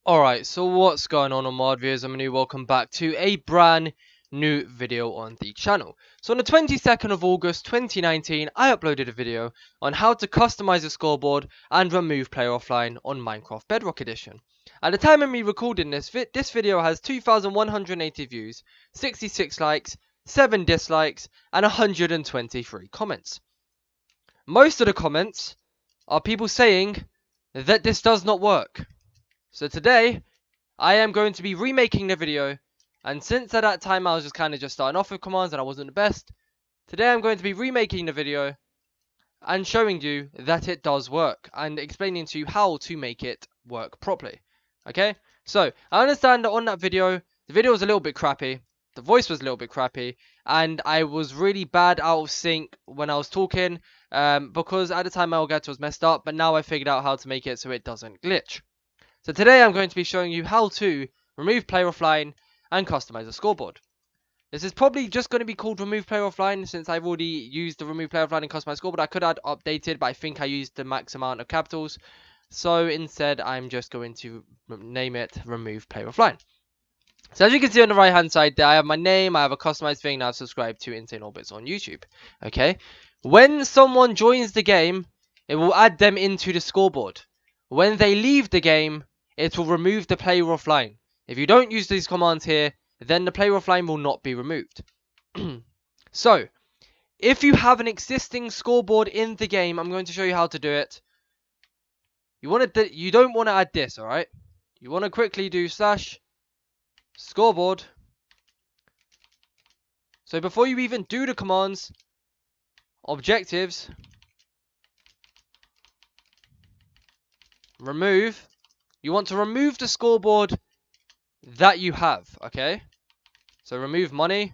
Alright, so what's going on mod viewers? I'm new. Welcome back to a brand new video on the channel. So on the 22nd of August 2019, I uploaded a video on how to customize a scoreboard and remove player offline on Minecraft Bedrock Edition. At the time of me recording this, this video has 2,180 views, 66 likes, 7 dislikes, and 123 comments. Most of the comments are people saying that this does not work. So today, I am going to be remaking the video, and since at that time I was just kind of starting off with commands and I wasn't the best, today I'm going to be remaking the video and showing you that it does work, and explaining to you how to make it work properly. Okay, so I understand that on that video, the video was a little bit crappy, the voice was a little bit crappy, and I was really bad out of sync when I was talking, because at the time my Elgato was messed up, but now I figured out how to make it so it doesn't glitch. So today I'm going to be showing you how to remove player offline and customize a scoreboard. This is probably just going to be called remove player offline since I've already used the remove player offline and customize scoreboard. I could add updated, but I think I used the max amount of capitals. So instead I'm just going to name it remove player offline. So as you can see on the right hand side there, I have my name, I have a customized thing, and I've subscribed to Insane Orbits on YouTube. Okay, when someone joins the game, it will add them into the scoreboard. When they leave the game, it will remove the player offline. If you don't use these commands here, then the player offline will not be removed. So, if you have an existing scoreboard in the game, I'm going to show you how to do it. You don't want to add this, alright? You want to quickly do / scoreboard. So before you even do the commands, objectives, remove. You want to remove the scoreboard that you have, okay? So remove money.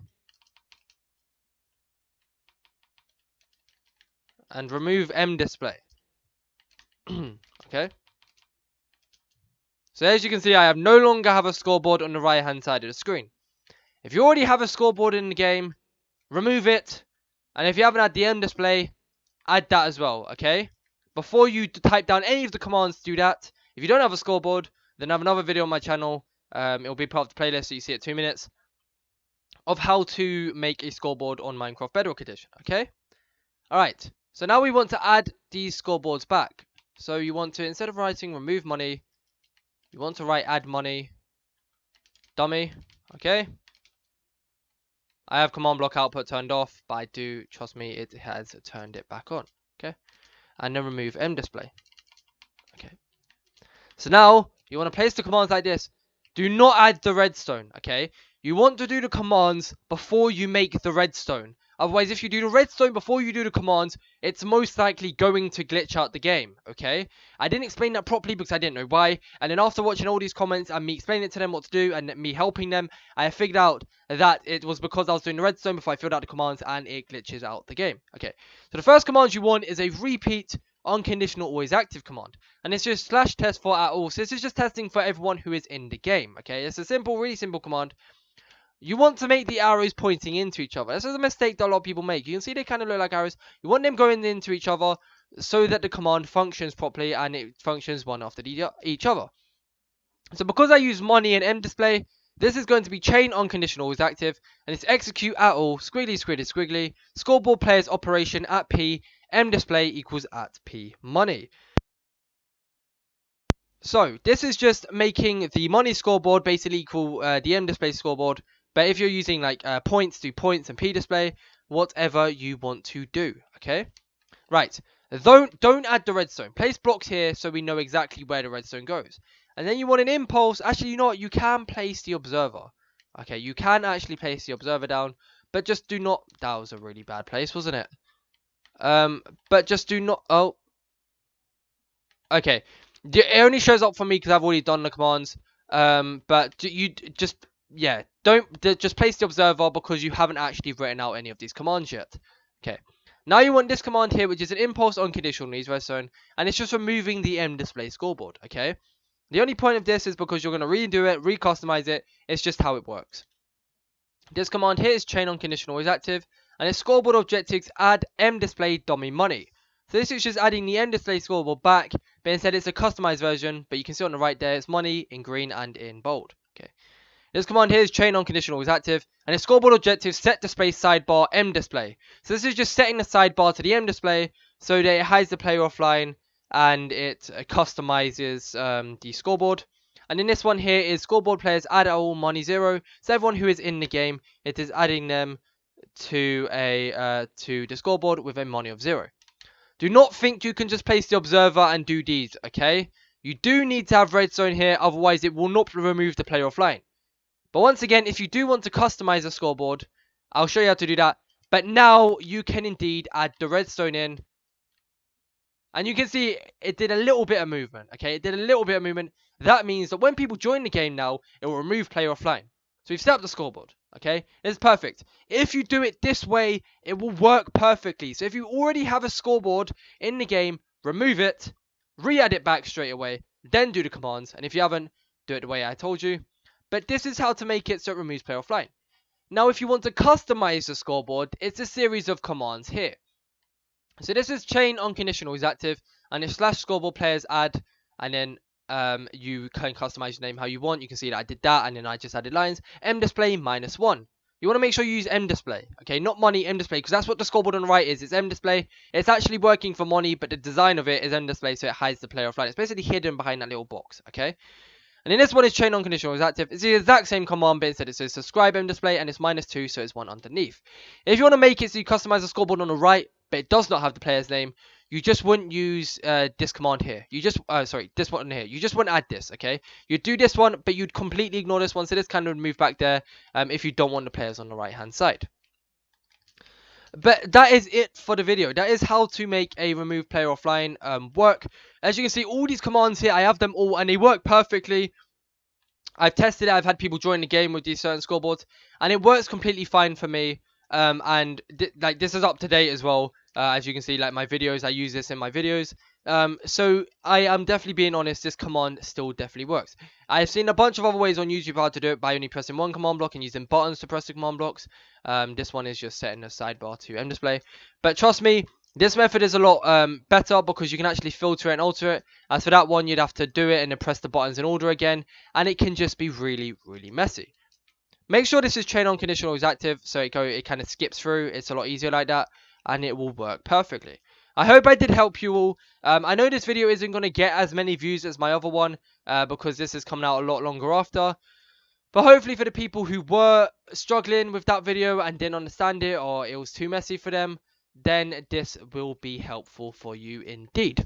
And remove M display. Okay? So as you can see, I no longer have a scoreboard on the right hand side of the screen. If you already have a scoreboard in the game, remove it. And if you haven't had the M display, add that as well, okay? Before you type down any of the commands to do that, if you don't have a scoreboard, then I have another video on my channel. It'll be part of the playlist, so you see it 2 minutes, of how to make a scoreboard on Minecraft Bedrock Edition, okay? Alright, so now we want to add these scoreboards back. So you want to, instead of writing remove money, you want to write add money, dummy, okay? I have command block output turned off, but I do, trust me, it has turned it back on, okay? And then remove M display. Okay. So now you want to place the commands like this. Do not add the redstone, okay? You want to do the commands before you make the redstone. Otherwise, if you do the redstone before you do the commands, it's most likely going to glitch out the game, okay? I didn't explain that properly because I didn't know why. And then after watching all these comments and me explaining it to them what to do and me helping them, I figured out that it was because I was doing the redstone before I filled out the commands and it glitches out the game. Okay, so the first command you want is a repeat unconditional always active command, and it's just /test for at all. So this is just testing for everyone who is in the game. Okay, it's a simple, really simple command. You want to make the arrows pointing into each other. This is a mistake that a lot of people make. You can see they kind of look like arrows. You want them going into each other so that the command functions properly and it functions one after each other. So because I use money and M display, this is going to be chain unconditional always active, and it's execute at all, squiggly, squiggly, squiggly, scoreboard players operation at P, M display equals at P money. So this is just making the money scoreboard basically equal the M display scoreboard, but if you're using like points, do points and P display, whatever you want to do, okay? Right, don't add the redstone. Place blocks here so we know exactly where the redstone goes. And then you want an impulse. Actually, you know what? You can place the observer. Okay, you can actually place the observer down, but just do not. That was a really bad place, wasn't it? But just do not. Oh, okay. It only shows up for me because I've already done the commands. But you just don't just place the observer because you haven't actually written out any of these commands yet. Okay. Now you want this command here, which is an impulse unconditional needs redstone, and it's just removing the M display scoreboard. Okay. The only point of this is because you're going to redo it, recustomize it. It's just how it works. This command here is chain unconditional always active, and its scoreboard objectives add M display dummy money. So this is just adding the end display scoreboard back, but instead it's a customized version, but you can see on the right there, it's money in green and in bold. Okay. This command here is chain on conditional is active, and the scoreboard objective set display sidebar M display. So this is just setting the sidebar to the M display so that it hides the player offline and it customizes the scoreboard. And in this one here is scoreboard players add all money 0. So everyone who is in the game, it is adding them to the scoreboard with a money of 0. Do not think you can just place the observer and do these, okay? You do need to have redstone here, otherwise it will not remove the player offline. But once again, if you do want to customize a scoreboard, I'll show you how to do that. But now you can indeed add the redstone in. And you can see it did a little bit of movement, okay? It did a little bit of movement. That means that when people join the game now, it will remove player offline. So we've set up the scoreboard, okay? It's perfect. If you do it this way, it will work perfectly. So if you already have a scoreboard in the game, remove it, re-add it back straight away, then do the commands. And if you haven't, do it the way I told you. But this is how to make it so it removes player offline. Now, if you want to customize the scoreboard, it's a series of commands here. So this is chain unconditional is active, and if slash scoreboard players add, and then you can customize your name how you want. You can see that I did that, and then I just added lines. M display -1. You want to make sure you use M display, okay? Not money, M display, because that's what the scoreboard on the right is. It's M display. It's actually working for money, but the design of it is M display, so it hides the player offline. It's basically hidden behind that little box, okay? And then this one is chain unconditional is active. It's the exact same command, but instead it says subscribe M display, and it's -2, so it's 1 underneath. If you want to make it so you customize the scoreboard on the right, but it does not have the player's name, you just wouldn't use this command here. You just, this one here. You just wouldn't add this, okay? You'd do this one, but you'd completely ignore this one, so this kind of would move back there if you don't want the players on the right-hand side. But that is it for the video. That is how to make a remove player offline work. As you can see, all these commands here, I have them all, and they work perfectly. I've tested it. I've had people join the game with these certain scoreboards, and it works completely fine for me. And like this is up to date as well. As you can see, like my videos, I use this in my videos. So I am definitely being honest. This command still definitely works. I've seen a bunch of other ways on YouTube how to do it by only pressing one command block and using buttons to press the command blocks. This one is just setting the sidebar to M display. But trust me, this method is a lot better because you can actually filter it and alter it. As for that one, you'd have to do it and then press the buttons in order again, and it can just be really, really messy. Make sure this is chain unconditional is active, so it kind of skips through. It's a lot easier like that, and it will work perfectly. I hope I did help you all. I know this video isn't going to get as many views as my other one because this is coming out a lot longer after. But hopefully for the people who were struggling with that video and didn't understand it, or it was too messy for them, then this will be helpful for you indeed.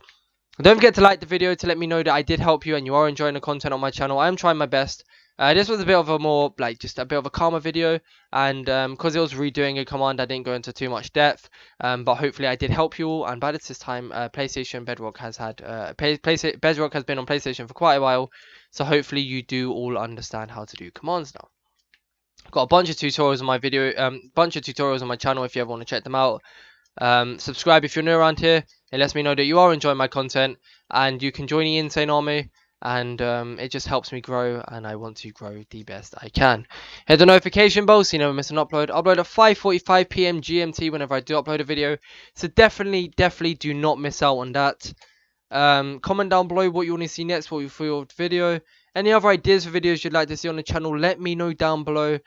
Don't forget to like the video to let me know that I did help you and you are enjoying the content on my channel. I am trying my best. This was a bit of a more, just a bit of a calmer video. And because it was redoing a command, I didn't go into too much depth. But hopefully I did help you all. And by this time, PlayStation Bedrock has had, Bedrock has been on PlayStation for quite a while. So hopefully you do all understand how to do commands now. I've got a bunch of tutorials on my tutorials on my channel if you ever want to check them out. Subscribe if you're new around here. It lets me know that you are enjoying my content and you can join the Insane Army, and it just helps me grow, and I want to grow the best I can. Hit the notification bell so you never miss an upload. Upload at 5:45 PM GMT whenever I do upload a video, so definitely do not miss out on that. Comment down below what you want to see next for your video. Any other ideas for videos you'd like to see on the channel, let me know down below,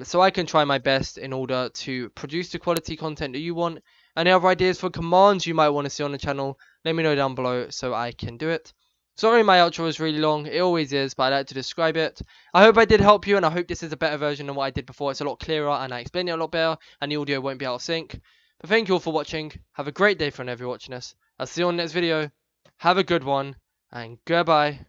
so I can try my best in order to produce the quality content that you want. Any other ideas for commands you might want to see on the channel, let me know down below so I can do it. Sorry my outro is really long, it always is, but I like to describe it. I hope I did help you, and I hope this is a better version than what I did before. It's a lot clearer and I explain it a lot better, and the audio won't be out of sync. But thank you all for watching. Have a great day for whenever you're watching this. I'll see you on the next video. Have a good one, and goodbye.